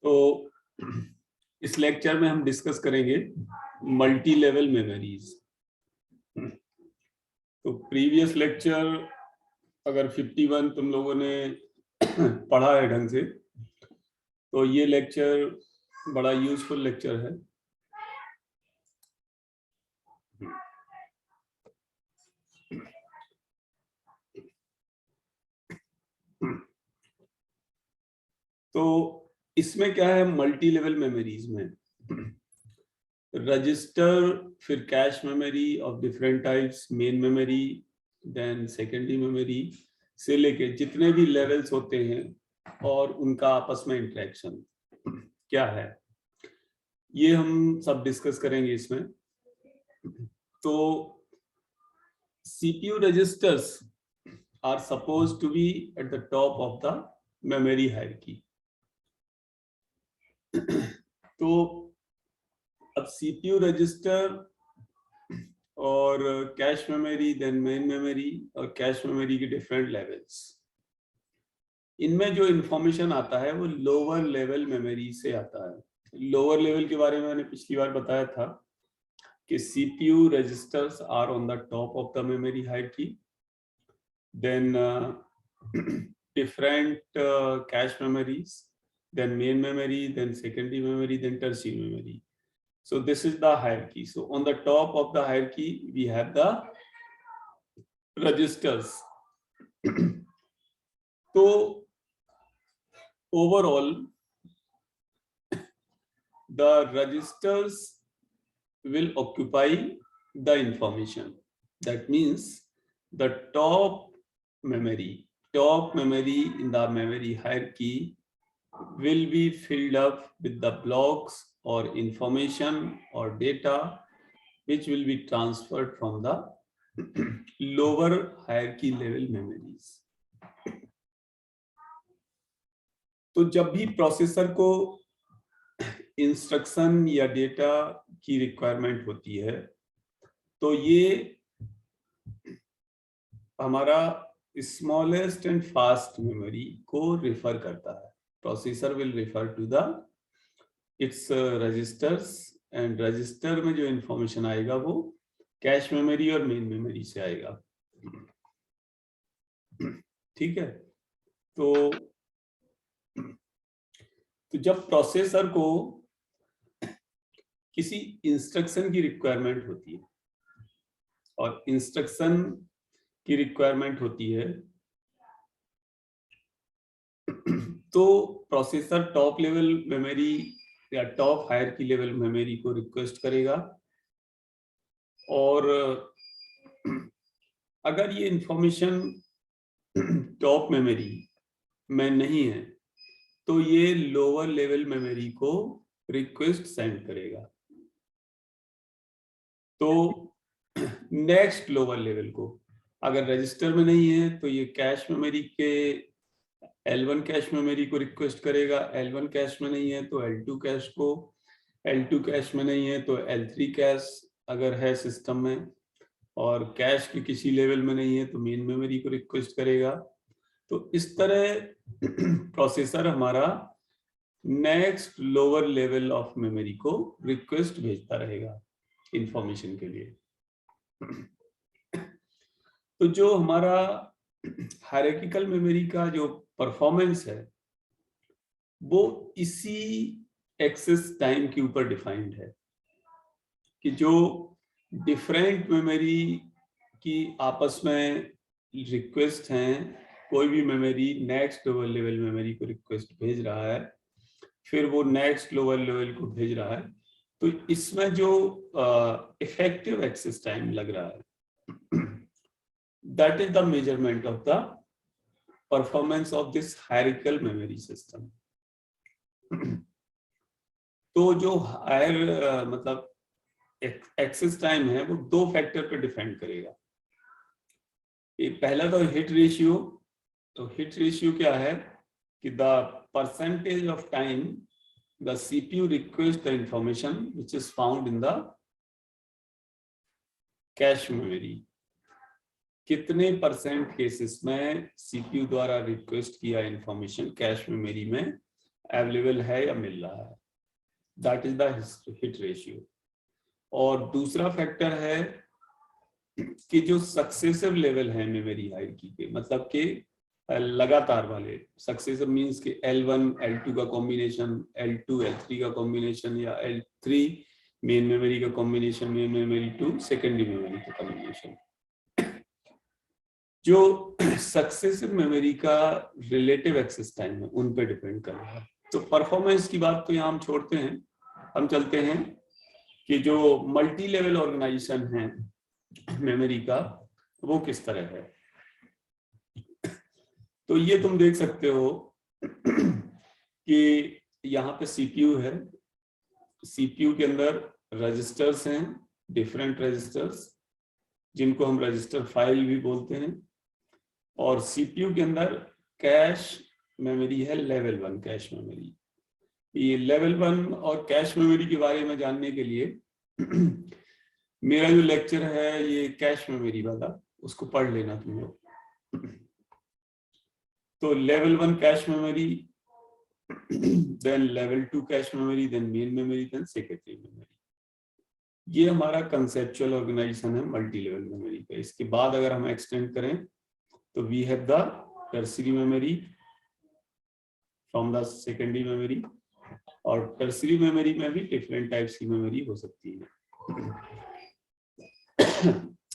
तो इस लेक्चर में हम डिस्कस करेंगे मल्टी लेवल मेमोरीज। तो प्रीवियस लेक्चर अगर 51 तुम लोगों ने पढ़ा है ढंग से तो ये लेक्चर बड़ा यूजफुल लेक्चर है। तो इसमें क्या है, मल्टी लेवल मेमोरीज में रजिस्टर, फिर cache memory of different types, main memory, then secondary memory से लेके जितने भी लेवल्स होते हैं और उनका आपस में इंटरेक्शन क्या है, ये हम सब डिस्कस करेंगे इसमें। तो CPU registers are supposed to be at the top of the memory hierarchy. तो अब CPU रजिस्टर और cache memory, then main memory और कैश मेमोरी के डिफरेंट लेवल्स, इनमें जो इंफॉर्मेशन आता है वो लोअर लेवल मेमोरी से आता है। लोअर लेवल के बारे में मैंने पिछली बार बताया था कि CPU registers are on the top of the memory hierarchy, then different cache memories, then main memory, then secondary memory, then tertiary memory. So this is the hierarchy. So on the top of the hierarchy we have the registers. So overall the registers will occupy the information. That means the top memory in the memory hierarchy will be filled up with the blocks or information or data which will be transferred from the lower hierarchy level memories. तो जब भी processor को instruction या data की requirement होती है तो ये हमारा स्मॉलेस्ट एंड फास्ट मेमोरी को रेफर करता है। Processor will refer to the its registers, and register में जो इंफॉर्मेशन आएगा वो कैश मेमोरी और मेन मेमोरी से आएगा। ठीक है, तो जब प्रोसेसर को किसी इंस्ट्रक्शन की रिक्वायरमेंट होती है और इंस्ट्रक्शन की रिक्वायरमेंट होती है तो प्रोसेसर टॉप लेवल मेमोरी या टॉप हायरार्की लेवल मेमोरी को रिक्वेस्ट करेगा, और अगर ये इंफॉर्मेशन टॉप मेमोरी में नहीं है तो ये लोअर लेवल मेमोरी को रिक्वेस्ट सेंड करेगा। तो नेक्स्ट लोअर लेवल को अगर रजिस्टर में नहीं है तो ये कैश मेमोरी के L1 कैश मेमोरी को रिक्वेस्ट करेगा, L1 कैश में नहीं है तो L2 कैश को, L2 कैश में नहीं है तो L3 कैश अगर है सिस्टम में, और कैश के किसी लेवल में नहीं है तो मेन मेमोरी को रिक्वेस्ट करेगा। तो इस तरह प्रोसेसर हमारा next lower level of memory को रिक्वेस्ट भेजता रहेगा इंफॉर्मेशन के लिए। तो जो हमारा हायरार्किकल मेमोरी का जो परफॉर्मेंस है वो इसी एक्सेस टाइम के ऊपर डिफाइंड है कि जो डिफरेंट मेमोरी की आपस में रिक्वेस्ट हैं, कोई भी memory next lower level memory को रिक्वेस्ट भेज रहा है, फिर वो नेक्स्ट लोअर लेवल को भेज रहा है, तो इसमें जो इफेक्टिव एक्सेस टाइम लग रहा है that is the measurement of the performance of this hierarchical memory system. तो जो हायर मतलब एक्सेस टाइम है वो दो फैक्टर पे डिपेंड करेगा। पहला तो हिट रेशियो। तो हिट रेशियो क्या है कि the percentage of time the CPU request the information which is found in the cache memory, कितने परसेंट केसेस में CPU द्वारा रिक्वेस्ट किया इंफॉर्मेशन कैश मेमोरी में अवेलेबल है या मिल रहा है, that is the hit ratio. और दूसरा फैक्टर है कि जो सक्सेसिव लेवल है मेमोरी हायरार्की के, मतलब कि लगातार वाले, सक्सेसिव मींस कि L1 L2 का कॉम्बिनेशन, L2 L3 का कॉम्बिनेशन, या L3 मेन मेमोरी का combination, main memory to secondary memory का कॉम्बिनेशन। जो सक्सेसिव मेमोरी का रिलेटिव एक्सेस टाइम है उन पे डिपेंड कर रहा है। तो परफॉर्मेंस की बात तो यहाँ हम छोड़ते हैं, हम चलते हैं कि जो मल्टी लेवल ऑर्गेनाइजेशन है मेमोरी का वो किस तरह है। तो ये तुम देख सकते हो कि यहाँ पे सीपीयू है, सीपीयू के अंदर रजिस्टर्स हैं, डिफरेंट रजिस्टर्स जिनको हम रजिस्टर फाइल भी बोलते हैं, और सीपीयू के अंदर कैश मेमोरी है, लेवल 1 कैश मेमोरी। ये लेवल 1 और कैश मेमोरी के बारे में जानने के लिए मेरा जो लेक्चर है ये कैश मेमोरी वाला, उसको पढ़ लेना तुम लोग। तो level 1 cache memory, then level 2 cache memory, then main memory, then secondary memory. ये हमारा कंसेप्चुअल ऑर्गेनाइजेशन है मल्टी लेवल मेमोरी का। इसके बाद अगर हम एक्सटेंड करें तो we have the tertiary memory from the secondary memory, और टर्शियरी मेमोरी में भी डिफरेंट टाइप्स की मेमोरी हो सकती है।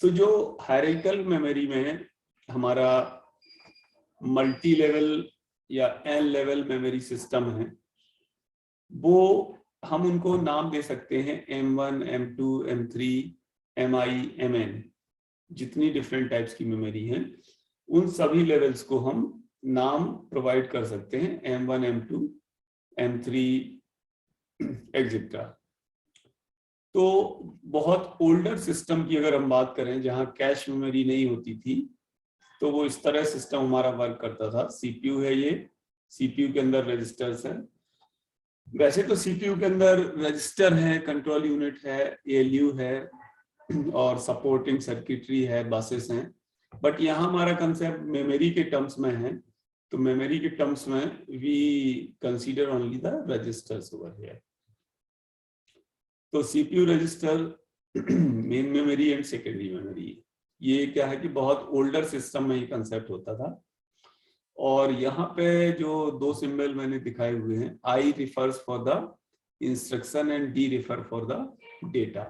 तो जो हायरार्किकल मेमोरी में हमारा मल्टी लेवल या एन लेवल मेमोरी सिस्टम है, वो हम उनको नाम दे सकते हैं M1, M2, M3, MI, MN, जितनी डिफरेंट टाइप्स की मेमोरी हैं उन सभी लेवल्स को हम नाम प्रोवाइड कर सकते हैं, M1, M2, M3 एक्सेट्रा। तो बहुत ओल्डर सिस्टम की अगर हम बात करें जहां कैश मेमोरी नहीं होती थी, तो वो इस तरह सिस्टम हमारा वर्क करता था। सीपीयू है, ये सीपीयू के अंदर रजिस्टर्स हैं। वैसे तो सीपीयू के अंदर रजिस्टर है, कंट्रोल यूनिट है, एएलयू है, और सपोर्टिंग सर्किटरी है, बसेस हैं, बट यहाँ हमारा कंसेप्ट मेमोरी के टर्म्स में है। तो मेमोरी के टर्म्स में we consider only the registers over here. तो CPU register, main memory and secondary memory, ये क्या है कि बहुत ओल्डर सिस्टम में ये कंसेप्ट होता था। और यहाँ पे जो दो सिंबल मैंने दिखाए हुए हैं, I refers for the instruction and D refer for the data.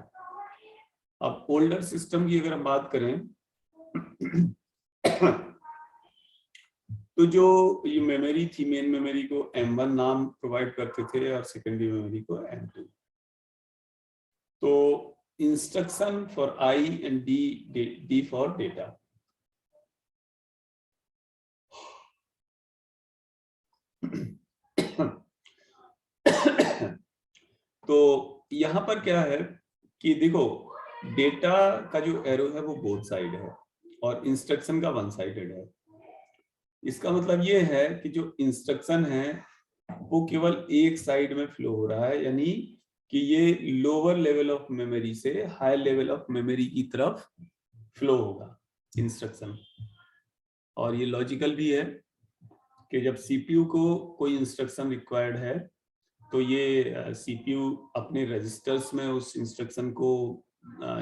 अब ओल्डर सिस्टम की अगर हम बात करें तो जो ये मेमोरी थी, मेन मेमोरी को M1 नाम प्रोवाइड करते थे और सेकेंडरी मेमोरी को M2। तो instruction for I and D for data. तो यहां पर क्या है कि देखो, डेटा का जो एरो है वो बोथ साइड है और इंस्ट्रक्शन का वन साइडेड है। इसका मतलब ये है कि जो इंस्ट्रक्शन है वो केवल एक साइड में फ्लो हो रहा है, यानी कि ये लोअर लेवल ऑफ मेमोरी से हाई लेवल ऑफ मेमोरी की तरफ फ्लो होगा इंस्ट्रक्शन। और ये लॉजिकल भी है कि जब सीपीयू को कोई इंस्ट्रक्शन रिक्वायर्ड है तो ये सीपीयू अपने रजिस्टर्स में उस इंस्ट्रक्शन को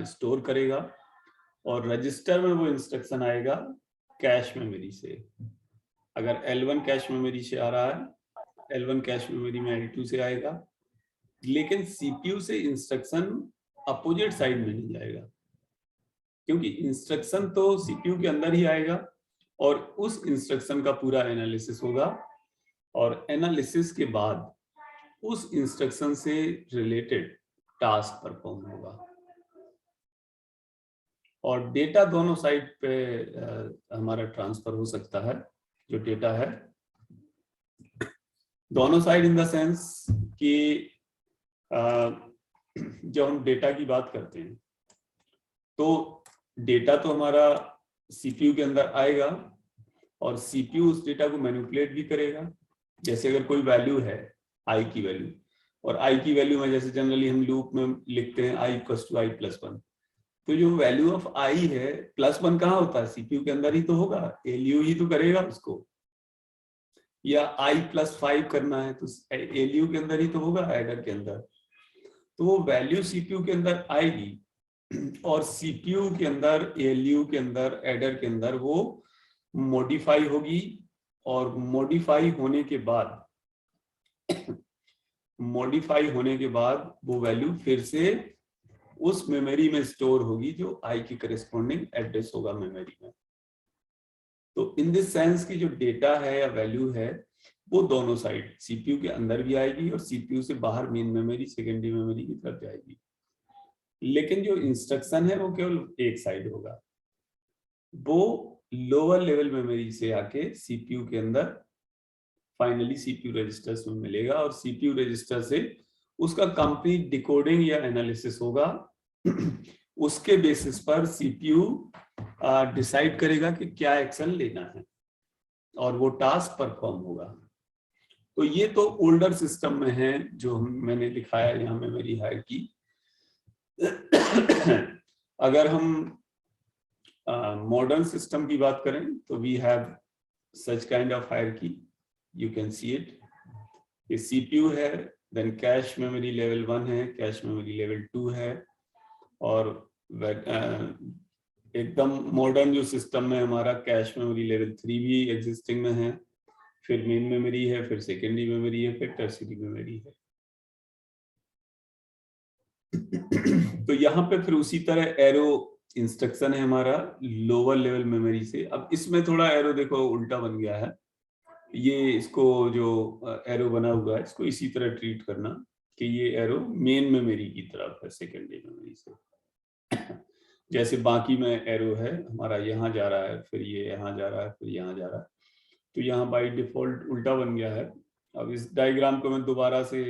स्टोर करेगा, और रजिस्टर में वो इंस्ट्रक्शन आएगा कैश मेमोरी से। अगर L1 कैश मेमोरी से आ रहा है, L1 कैश मेमोरी में L2 से आएगा, लेकिन सीपीयू से इंस्ट्रक्शन अपोजिट साइड में नहीं जाएगा, क्योंकि इंस्ट्रक्शन तो सीपीयू के अंदर ही आएगा और उस इंस्ट्रक्शन का पूरा एनालिसिस होगा, और एनालिसिस के बाद उस इंस्ट्रक्शन से रिलेटेड टास्क परफॉर्म होगा। और डेटा दोनों साइड पे हमारा ट्रांसफर हो सकता है। जो डेटा है दोनों साइड इन द सेंस कि जब हम डेटा की बात करते हैं तो डेटा तो हमारा सीपीयू के अंदर आएगा और सीपीयू उस डेटा को मैनिपुलेट भी करेगा। जैसे अगर कोई वैल्यू है आई की वैल्यू, और आई की वैल्यू में जैसे जनरली हम लूप में लिखते हैं I equals to I plus 1, तो जो वैल्यू ऑफ आई है +1 कहाँ होता है? सीपीयू के अंदर ही तो होगा, एलयू ही तो करेगा उसको। या i+5 करना है तो ALU के अंदर ही तो होगा, एडर के अंदर, तो वो वैल्यू CPU के अंदर आएगी और CPU के अंदर, ALU के अंदर, एडर के अंदर वो मॉडिफाई होगी और मॉडिफाई होने के बाद वो वैल्यू फिर से उस मेमोरी में स्टोर होगी जो i की करेस्पॉन्डिंग एड्रेस होगा मेमोरी में। तो इन दिस सेंस की जो डेटा है या वैल्यू है वो दोनों साइड CPU के अंदर भी आएगी और CPU से बाहर मेन मेमोरी, सेकेंडरी मेमोरी की तरफ जाएगी। लेकिन जो इंस्ट्रक्शन है वो केवल एक साइड होगा, वो लोअर लेवल मेमोरी से आके CPU के अंदर फाइनली CPU रजिस्टर्स में मिलेगा और CPU रजिस्टर से उसका कंप्लीट डिकोडिंग या एनालिसिस होगा। उसके बेसिस पर CPU डिसाइड करेगा कि क्या एक्शन लेना है और वो टास्क परफॉर्म होगा। तो ये तो ओल्डर सिस्टम में है जो मैंने दिखाया यहाँ मेमोरी हायरार्की। अगर हम मॉडर्न सिस्टम की बात करें तो we have such kind of hierarchy, you can see it. ये CPU है, देन कैश मेमोरी लेवल 1 है, कैश मेमोरी लेवल 2 है, और एकदम मॉडर्न जो सिस्टम है हमारा कैश मेमोरी लेवल 3 भी एग्जिस्टिंग में है, फिर मेन मेमोरी है, फिर सेकेंडरी मेमोरी है, फिर टर्शियरी मेमोरी है। तो यहाँ पे फिर उसी तरह एरो इंस्ट्रक्शन है हमारा लोअर लेवल मेमोरी से। अब इसमें थोड़ा एरो देखो उल्टा बन गया है, ये इसको जो एरो बना हुआ है इसको इसी तरह ट्रीट करना कि ये एरो मेन मेमोरी की तरफ है सेकेंडरी मेमोरी से। जैसे बाकी में एरो है हमारा यहाँ जा रहा है, फिर ये यहाँ जा रहा है, फिर यहाँ जा रहा है, तो यहाँ बाय डिफॉल्ट उल्टा बन गया है। अब इस डायग्राम को मैं दोबारा से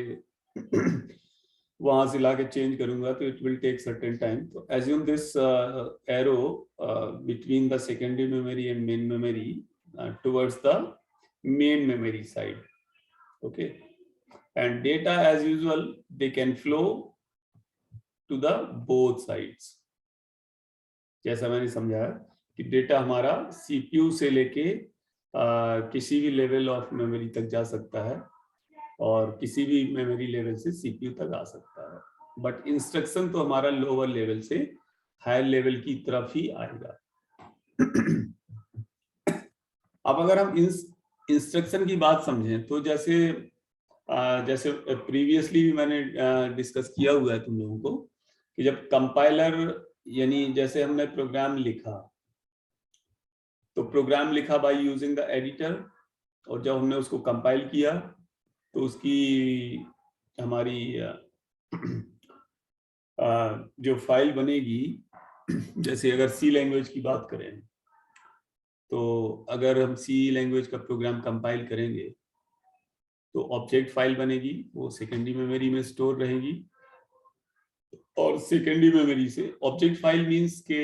वहां से लाके चेंज करूंगा तो it will take certain time. तो assume this arrow between the secondary memory and main memory towards the main memory side, okay, and data as usual they can flow to the both sides। जैसा मैंने समझाया कि data हमारा CPU से लेके किसी भी लेवल ऑफ मेमोरी तक जा सकता है और किसी भी मेमोरी लेवल से CPU तक आ सकता है, बट इंस्ट्रक्शन तो हमारा लोअर लेवल से हायर लेवल की तरफ ही आएगा। अब अगर हम इंस्ट्रक्शन की बात समझें तो जैसे प्रीवियसली भी मैंने डिस्कस किया हुआ है तुम लोगों को कि जब कंपाइलर, यानी जैसे हमने प्रोग्राम लिखा तो प्रोग्राम लिखा बाय यूजिंग द एडिटर, और जब हमने उसको कंपाइल किया तो उसकी हमारी जो फाइल बनेगी, जैसे अगर सी लैंग्वेज की बात करें तो अगर हम सी लैंग्वेज का प्रोग्राम कंपाइल करेंगे तो ऑब्जेक्ट फाइल बनेगी, वो सेकेंडरी मेमोरी में स्टोर रहेगी, और सेकेंडरी मेमोरी से ऑब्जेक्ट फाइल मींस के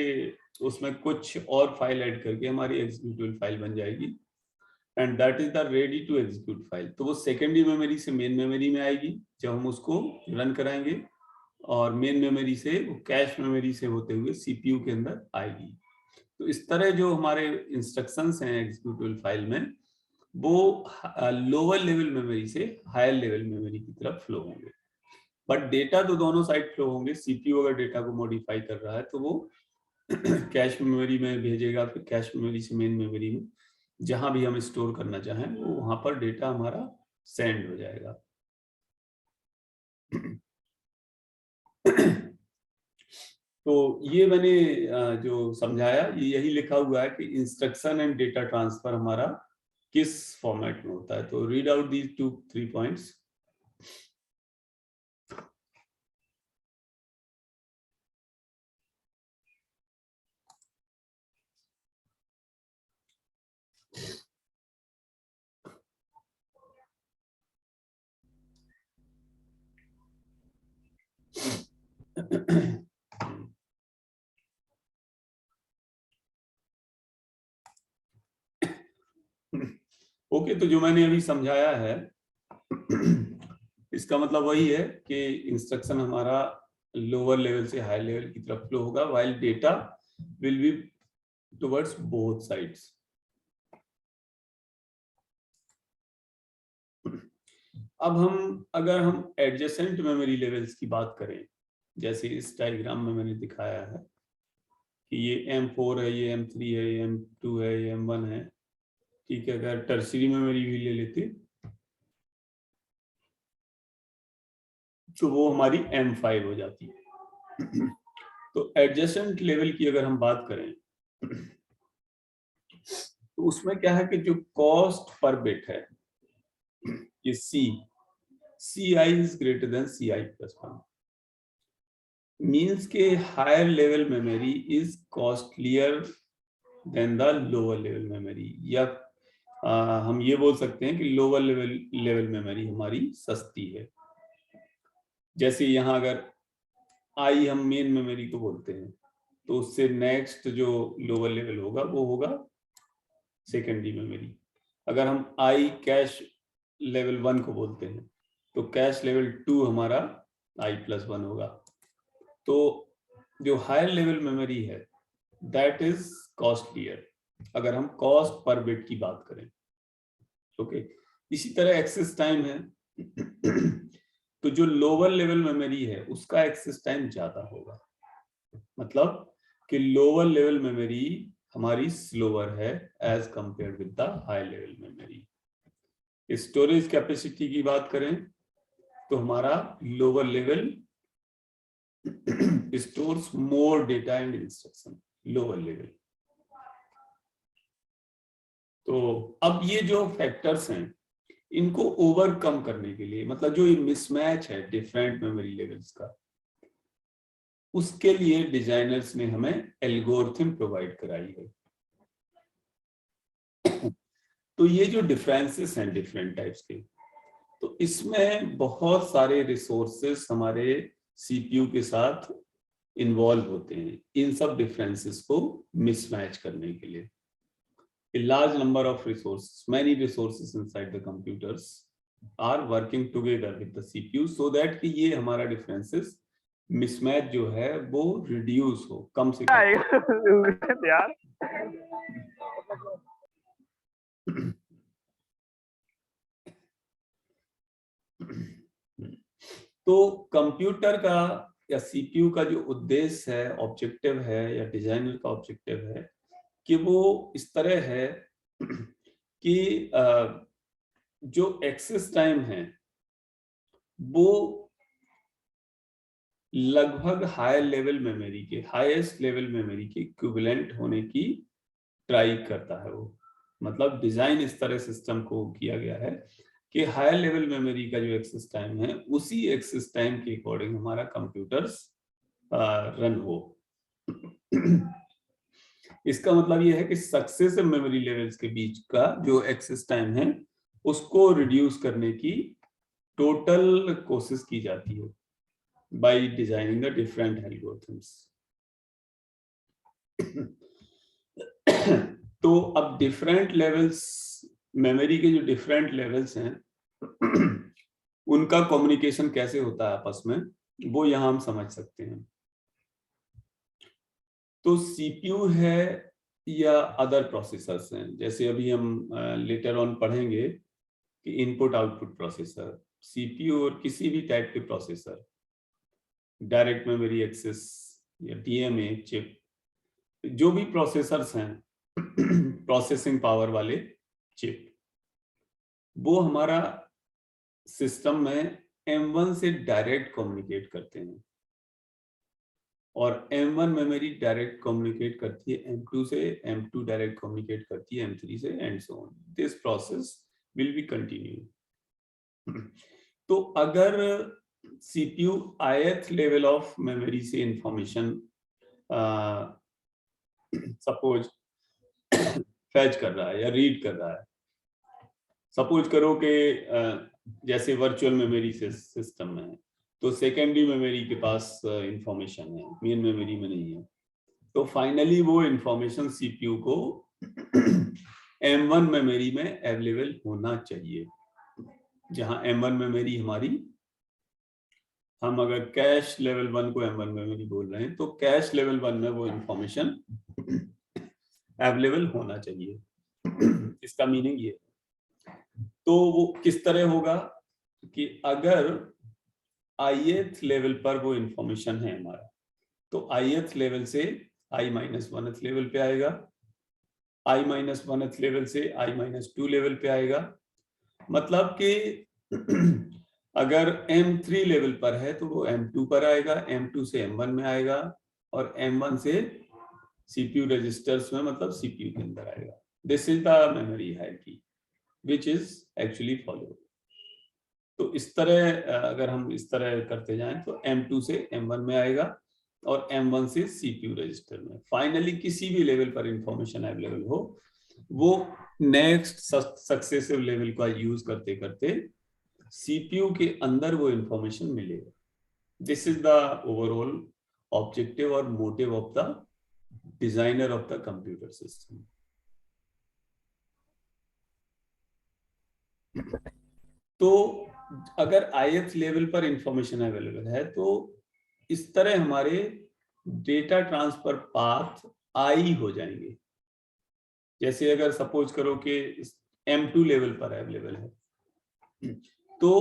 उसमें कुछ और फाइल ऐड करके हमारी एग्जीक्यूटेबल फाइल बन जाएगी, and that is the ready to execute file. तो वो सेकेंडरी मेमोरी से मेन मेमोरी में आएगी जब हम उसको रन कराएंगे, और मेन मेमोरी से वो कैश मेमोरी से होते हुए CPU के अंदर आएगी। तो इस तरह जो हमारे इंस्ट्रक्शंस हैं एग्जीक्यूटेबल फाइल में वो लोअर लेवल मेमोरी से हायर लेवल मेमोरी की तरफ फ्लो होंगे, बट डेटा तो दोनों साइड फ्लो होंगे। CPU अगर डेटा को मॉडिफाई कर रहा है तो वो कैश मेमोरी में भेजेगा, फिर कैश मेमोरी से मेन मेमोरी में, जहां भी हम स्टोर करना चाहें वो वहां पर डेटा हमारा सेंड हो जाएगा। तो ये मैंने जो समझाया यही लिखा हुआ है कि इंस्ट्रक्शन एंड डेटा ट्रांसफर हमारा किस फॉर्मेट में होता है। तो read out these 2-3 points. Okay, तो जो मैंने अभी समझाया है इसका मतलब वही है कि इंस्ट्रक्शन हमारा लोअर लेवल से हायर लेवल की तरफ फ्लो होगा, while data will be towards both sides. अब हम अगर हम एडजेसेंट मेमोरी लेवल्स की बात करें, जैसे इस डायग्राम में मैंने दिखाया है कि ये M4 है, ये M3 है, ये M2 है, ये M1 है, ठीक है। अगर टर्शियरी मेमोरी भी ले लेते तो वो हमारी M5 हो जाती है। तो एडजेसेंट लेवल की अगर हम बात करें तो उसमें क्या है कि जो कॉस्ट पर बिट है, ये CI is greater than CI+1, means के higher level memory is costlier than the lower level memory, या हम ये बोल सकते हैं कि लोअर लेवल मेमोरी हमारी सस्ती है। जैसे यहाँ अगर आई हम मेन मेमोरी को बोलते हैं, तो उससे नेक्स्ट जो लोअर लेवल होगा वो होगा सेकेंडरी मेमोरी। अगर हम आई कैश लेवल 1 को बोलते हैं तो कैश लेवल 2 हमारा I+1 होगा। तो जो हायर लेवल मेमोरी है दैट इज कॉस्टलियर, अगर हम कॉस्ट पर बिट की बात करें। ओके, इसी तरह एक्सेस टाइम है। तो जो लोअर लेवल मेमोरी है उसका एक्सेस टाइम ज्यादा होगा, मतलब कि लोअर लेवल मेमोरी हमारी स्लोअर है as compare with the high level memory. Storage capacity की बात करें तो हमारा lower level stores more data and instruction, lower level. तो अब ये जो फैक्टर्स हैं इनको ओवरकम करने के लिए, मतलब जो ये मिसमैच है डिफरेंट मेमोरी लेवल्स का, उसके लिए डिजाइनर्स ने हमें एल्गोरिथम प्रोवाइड कराई है। तो ये जो डिफरेंसेस हैं डिफरेंट टाइप्स के, तो इसमें बहुत सारे रिसोर्सेस हमारे सीपीयू के साथ इन्वॉल्व होते हैं इन सब डिफरेंसेस को मिसमैच करने के लिए। A large number of resources, many resources inside the computers are working together with the CPU so that कि ये हमारा differences mismatch जो है वो reduce हो, कम से कम यार। तो कंप्यूटर का या सीपीयू का जो उद्देश्य है, ऑब्जेक्टिव है, या डिजाइनर का ऑब्जेक्टिव है कि वो इस तरह है कि जो एक्सेस टाइम है वो लगभग हायर लेवल मेमोरी के, हाईएस्ट लेवल मेमोरी के इक्विवेलेंट होने की ट्राई करता है वो। मतलब डिजाइन इस तरह सिस्टम को किया गया है कि हायर लेवल मेमोरी का जो एक्सेस टाइम है उसी एक्सेस टाइम के अकॉर्डिंग हमारा कंप्यूटर्स रन हो। इसका मतलब यह है कि सक्सेसिव मेमोरी लेवल्स के बीच का जो एक्सेस टाइम है उसको रिड्यूस करने की टोटल कोशिश की जाती है by designing the different algorithms. तो अब डिफरेंट लेवल्स, मेमोरी के जो डिफरेंट लेवल्स हैं उनका कम्युनिकेशन कैसे होता है आपस में, वो यहां हम समझ सकते हैं। तो सीपीयू है या अदर प्रोसेसर्स हैं, जैसे अभी हम लेटर ऑन पढ़ेंगे कि इनपुट आउटपुट प्रोसेसर, सीपीयू और किसी भी टाइप के प्रोसेसर, डायरेक्ट मेमोरी एक्सेस या डीएमए चिप, जो भी प्रोसेसर्स हैं प्रोसेसिंग पावर वाले चिप, वो हमारा सिस्टम में M1 से डायरेक्ट कम्युनिकेट करते हैं और M1 मेमोरी डायरेक्ट कम्युनिकेट करती है M2 से, M2 डायरेक्ट कम्युनिकेट करती है M3 से, and so on. This process will be continue. तो अगर CPU ith level of memory से इंफॉर्मेशन सपोज फैच कर रहा है या रीड कर रहा है, सपोज करो कि जैसे वर्चुअल मेमोरी सिस्टम में है तो सेकेंडरी मेमोरी के पास इंफॉर्मेशन है, मेन मेमोरी में नहीं है, तो फाइनली वो इंफॉर्मेशन सीपीयू को M1 मेमोरी में अवेलेबल होना चाहिए। जहां M1 मेमोरी हमारी, हम अगर कैश लेवल 1 को M1 मेमोरी बोल रहे हैं तो कैश लेवल 1 में वो इंफॉर्मेशन अवेलेबल होना चाहिए। इसका मीनिंग ये। तो वो किस तरह होगा कि अगर ith लेवल पर वो इंफॉर्मेशन है हमारा, तो ith लेवल से i-1th लेवल पे आएगा, i-1th लेवल से i-2 लेवल पे आएगा। मतलब कि अगर M3 लेवल पर है तो वो M2 पर आएगा, M2 से M1 में आएगा और M1 से CPU रजिस्टर्स में, मतलब CPU के अंदर आएगा। This is the memory hierarchy which is actually follow. तो इस तरह अगर हम इस तरह करते जाएं तो M2 से M1 में आएगा और M1 से CPU रजिस्टर में। फाइनली किसी भी लेवल पर इंफॉर्मेशन अवेलेबल हो, वो नेक्स्ट सक्सेसिव लेवल का यूज करते करते CPU के अंदर वो इंफॉर्मेशन मिलेगा। This is the overall objective और motive of the designer of the computer system. तो अगर ith लेवल पर इंफॉर्मेशन अवेलेबल है तो इस तरह हमारे डेटा ट्रांसफर पाथ आई हो जाएंगे। जैसे अगर सपोज करो कि M2 लेवल पर अवेलेबल है, तो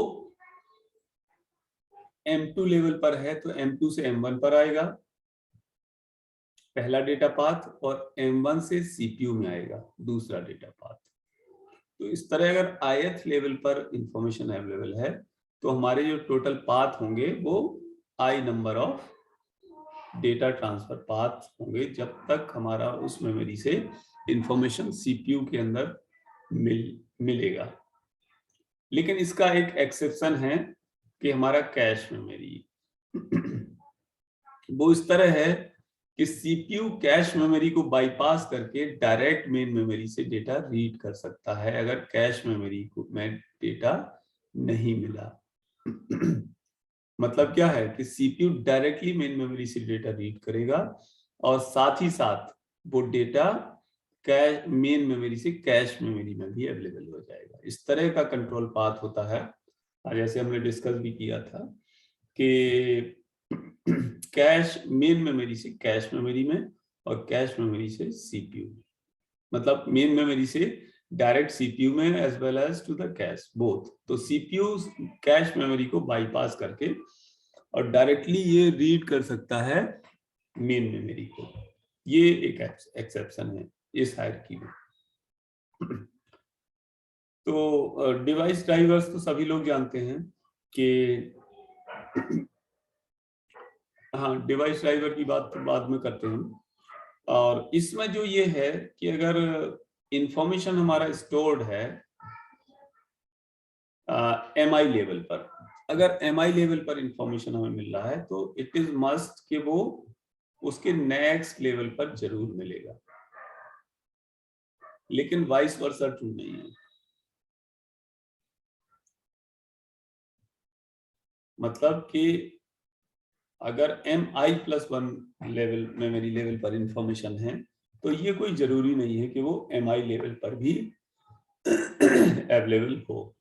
M2 लेवल पर है तो M2 से M1 पर आएगा पहला डेटा पाथ, और M1 से CPU में आएगा दूसरा डेटा पाथ। तो इस तरह अगर ith लेवल पर इंफॉर्मेशन अवेलेबल है तो हमारे जो टोटल पाथ होंगे वो i number of data transfer path होंगे, जब तक हमारा उस मेमोरी से इंफॉर्मेशन CPU के अंदर मिलेगा। लेकिन इसका एक एक्सेप्शन है कि हमारा कैश मेमोरी वो इस तरह है कि CPU कैश मेमोरी को बाईपास करके डायरेक्ट मेन मेमोरी से डेटा रीड कर सकता है अगर कैश मेमोरी को में डेटा नहीं मिला। मतलब क्या है कि CPU डायरेक्टली मेन मेमोरी से डेटा रीड करेगा और साथ ही साथ वो डेटा कैश मेन मेमोरी से कैश मेमोरी में भी अवेलेबल हो जाएगा। इस तरह का कंट्रोल पाथ होता है। जैसे हमने डिस्कस भी किया था कि कैश मेन मेमोरी से कैश मेमोरी में और कैश मेमोरी से CPU, मतलब मेन मेमोरी से डायरेक्ट CPU में as well as to the cache both. तो CPU कैश मेमोरी को बाईपास करके और डायरेक्टली ये रीड कर सकता है मेन मेमोरी को। ये एक एक्सेप्शन है इस हायरार्की में। तो डिवाइस ड्राइवर्स तो सभी लोग जानते हैं कि हाँ, डिवाइस ड्राइवर की बात तो बाद में करते हैं। और इसमें जो ये है कि अगर इंफॉर्मेशन हमारा स्टोर्ड है MI लेवल पर, अगर MI लेवल पर इंफॉर्मेशन हमें मिल रहा है तो इट इज मस्ट कि वो उसके नेक्स्ट लेवल पर जरूर मिलेगा, लेकिन वाइस वर्सा ट्रू नहीं है। मतलब कि अगर MI+1 लेवल मेमोरी लेवल पर इंफॉर्मेशन है तो ये कोई जरूरी नहीं है कि वो MI लेवल पर भी अवेलेबल हो।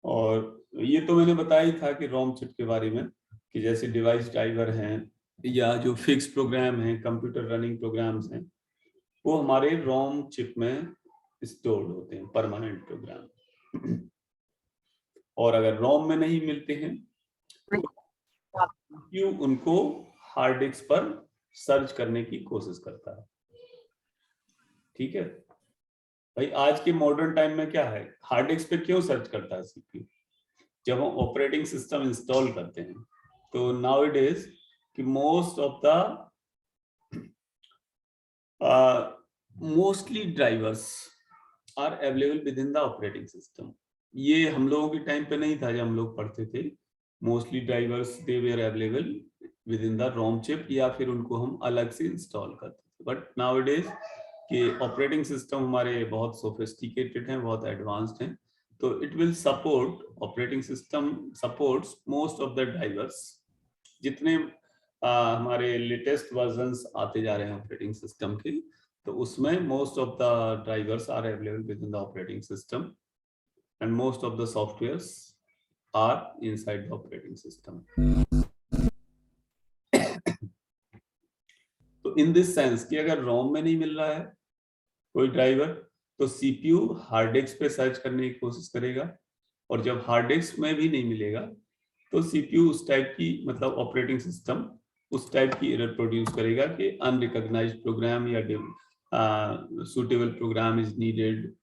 और ये तो मैंने बताया ही था कि रोम चिप के बारे में, कि जैसे डिवाइस ड्राइवर हैं या जो फिक्स प्रोग्राम हैं, कंप्यूटर रनिंग प्रोग्राम्स हैं, वो हमारे रोम चिप में स्टोर्ड होते हैं, परमानेंट प्रोग्राम। और अगर रोम में नहीं मिलते हैं तो क्यों उनको हार्ड डिस्क पर सर्च करने की कोशिश करता है। ठीक है भाई, आज के मॉडर्न टाइम में क्या है, हार्ड डिस्क पे क्यों सर्च करता है CPU? जब हम ऑपरेटिंग सिस्टम इंस्टॉल करते हैं तो नाउ इट इज कि most of the mostly drivers are available within the operating system. ये हम लोगों के टाइम पे नहीं था जब हम लोग पढ़ते थे। Mostly drivers they were available within the ROM chip या फिर उनको हम अलग से इंस्टॉल करते थे। बट नाउ इट इज कि ऑपरेटिंग सिस्टम हमारे बहुत सोफिस्टिकेटेड हैं, बहुत एडवांस्ड हैं, तो it will support, operating system supports most of the drivers. जितने हमारे लेटेस्ट वर्जन्स आते जा रहे हैं ऑपरेटिंग सिस्टम के, तो उसमें most of the drivers are available within the operating system and most of the softwares are inside the operating system. तो इन दिस सेंस कि अगर रोम में नहीं मिल रहा है कोई ड्राइवर, तो सीपीयू हार्ड डिस्क पे सर्च करने की कोशिश करेगा, और जब हार्ड डिस्क में भी नहीं मिलेगा तो सीपीयू उस टाइप की, मतलब ऑपरेटिंग सिस्टम उस टाइप की एरर प्रोड्यूस करेगा कि अनरिकॉग्नाइज्ड प्रोग्राम या सुटेबल प्रोग्राम इज नीडेड,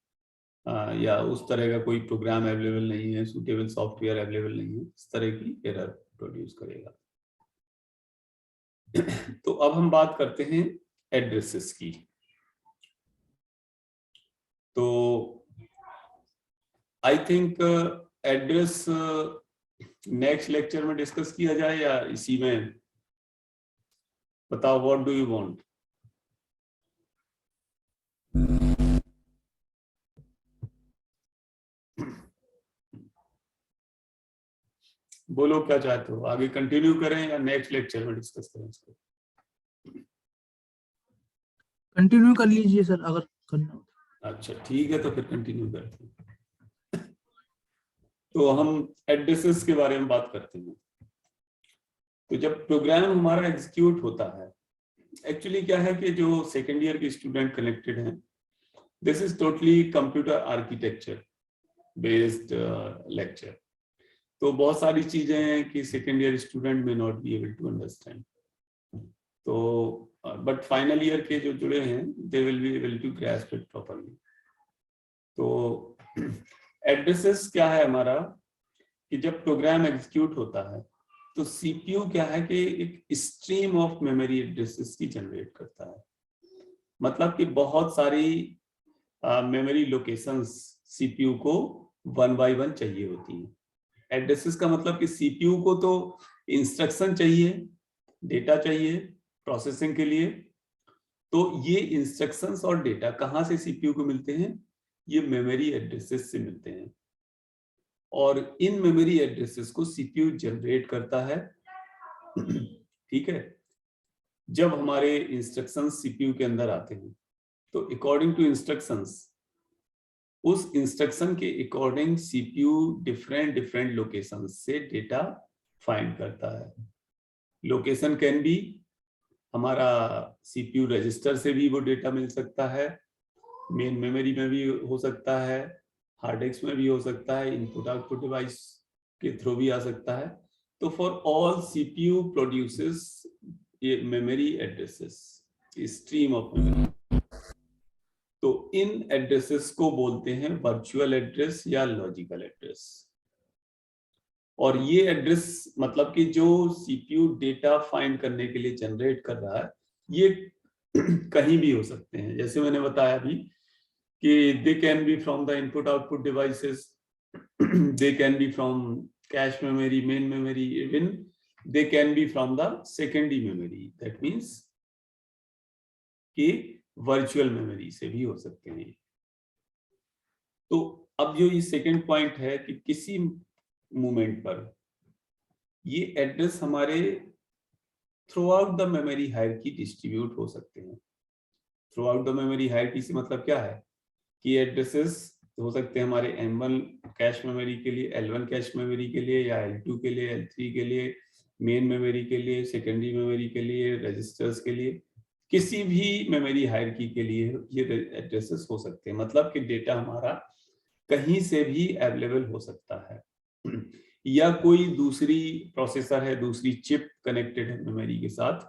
या उस तरह का कोई प्रोग्राम अवेलेबल नहीं है, सुटेबल सॉफ्टवेयर अवेलेबल नहीं है, इस तरह की एरर प्रोड्यूस करेगा। तो अब हम बात करते हैं एड्रेसेस की। तो I think address next lecture में डिस्कस किया जाए या इसी में? बताओ, व्हाट डू यू वांट? बोलो क्या चाहते हो, आगे कंटिन्यू करें या नेक्स्ट लेक्चर में डिस्कस करें इसको? कंटिन्यू कर लीजिए सर, अगर करना हो। अच्छा ठीक है, तो फिर कंटिन्यू करते हैं। तो हम एड्रेसेस के बारे में बात करते हैं। तो जब प्रोग्राम हमारा एग्जीक्यूट होता है, एक्चुअली क्या है कि जो सेकेंड ईयर के स्टूडेंट कनेक्टेड हैं, this is totally computer architecture based lecture. तो बहुत सारी चीजें हैं कि सेकेंड ईयर स्टूडेंट में not be able to understand, तो बट फाइनल ईयर के जो जुड़े हैं they will be able to grasp it properly. तो एड्रेसेस क्या है हमारा, कि जब प्रोग्राम एग्जीक्यूट होता है तो सीपीयू क्या है कि एक स्ट्रीम ऑफ मेमोरी एड्रेसेस की जनरेट करता है। मतलब कि बहुत सारी मेमोरी लोकेशंस सीपीयू को वन बाय वन चाहिए होती हैं। एड्रेसेस का मतलब कि सीपीयू को तो इंस्ट्रक्शन चाहिए, डेटा चाहिए प्रोसेसिंग के लिए। तो ये इंस्ट्रक्शंस और डेटा कहाँ से सीपीयू को मिलते हैं? ये मेमोरी एड्रेसेस से मिलते हैं, और इन मेमोरी एड्रेसेस को सीपीयू जनरेट करता है। ठीक है, जब हमारे इंस्ट्रक्शंस सीपीयू के अंदर आते हैं तो अकॉर्डिंग टू इंस्ट्रक्शंस, उस इंस्ट्रक्शन के according CPU different different location से डेटा फाइंड करता है। लोकेशन कैन बी, हमारा सीपीयू रजिस्टर से भी वो डेटा मिल सकता है, मेन मेमोरी में भी हो सकता है, हार्ड डिस्क में भी हो सकता है, इनपुट आउटपुट डिवाइस के थ्रू भी आ सकता है। तो फॉर ऑल सीपीयू प्रोड्यूसेस ये memory addresses, stream of memory. तो इन एड्रेसेस को बोलते हैं वर्चुअल एड्रेस या लॉजिकल एड्रेस। और ये एड्रेस मतलब कि जो सीपीयू डेटा फाइंड करने के लिए जनरेट कर रहा है, ये कहीं भी हो सकते हैं। जैसे मैंने बताया अभी कि they can be from the input output devices, they can be from cache memory, main memory, even they can be from the secondary memory. That means कि वर्चुअल मेमोरी से भी हो सकते हैं। तो अब जो ये सेकेंड पॉइंट है कि किसी मोमेंट पर ये एड्रेस हमारे through out the memory hierarchy distribute हो सकते हैं। Through out the memory hierarchy से मतलब क्या है कि एड्रेसेस हो सकते हैं हमारे M1 कैश मेमोरी के लिए, L1 कैश मेमोरी के लिए, या L2 के लिए, L3 के लिए, मेन मेमोरी के लिए, सेकेंडरी मेमोरी के लिए, रजिस्टर्स के लिए, किसी भी मेमोरी हायरार्की के लिए ये एड्रेसेस हो सकते हैं। मतलब कि डेटा हमारा कहीं से भी अवेलेबल हो सकता है, या कोई दूसरी प्रोसेसर है, दूसरी चिप कनेक्टेड है मेमोरी के साथ,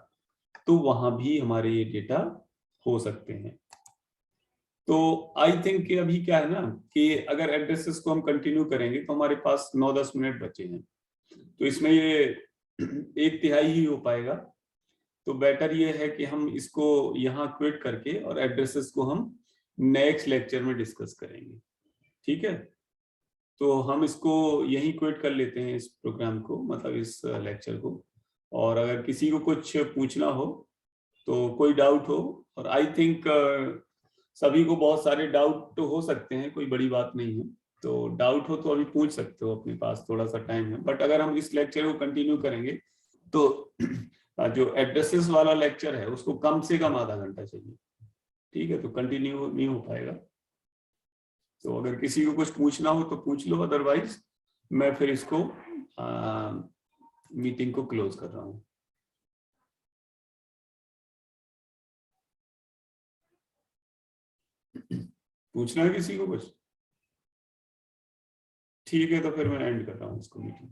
तो वहां भी हमारे ये डेटा हो सकते हैं। तो आई थिंक कि अभी क्या है ना कि अगर एड्रेसेस को हम कंटिन्यू करेंगे तो हमारे पास 9-10 मिनट बचे हैं, तो इसमें ये 1/3 ही हो पाएगा। तो बेटर ये है कि हम इसको यहाँ क्विट करके और एड्रेसेस को हम नेक्स्ट लेक्चर में डिस्कस करेंगे। ठीक है, तो हम इसको यहीं क्विट कर लेते हैं, इस प्रोग्राम को, मतलब इस लेक्चर को। और अगर किसी को कुछ पूछना हो तो, कोई डाउट हो, और आई थिंक सभी को बहुत सारे डाउट तो हो सकते हैं, कोई बड़ी बात नहीं है। तो डाउट हो तो अभी पूछ सकते हो, अपने पास थोड़ा सा टाइम है। बट अगर हम इस लेक्चर को कंटिन्यू करेंगे तो जो एड्रेसेस वाला लेक्चर है उसको कम से कम आधा घंटा चाहिए। ठीक है, तो कंटिन्यू नहीं हो पाएगा। तो अगर किसी को कुछ पूछना हो तो पूछ लो, अदरवाइज मैं फिर इसको मीटिंग को क्लोज कर रहा हूँ। पूछना है किसी को कुछ? ठीक है, तो फिर मैं एंड कर रहा हूँ इसको मीटिंग।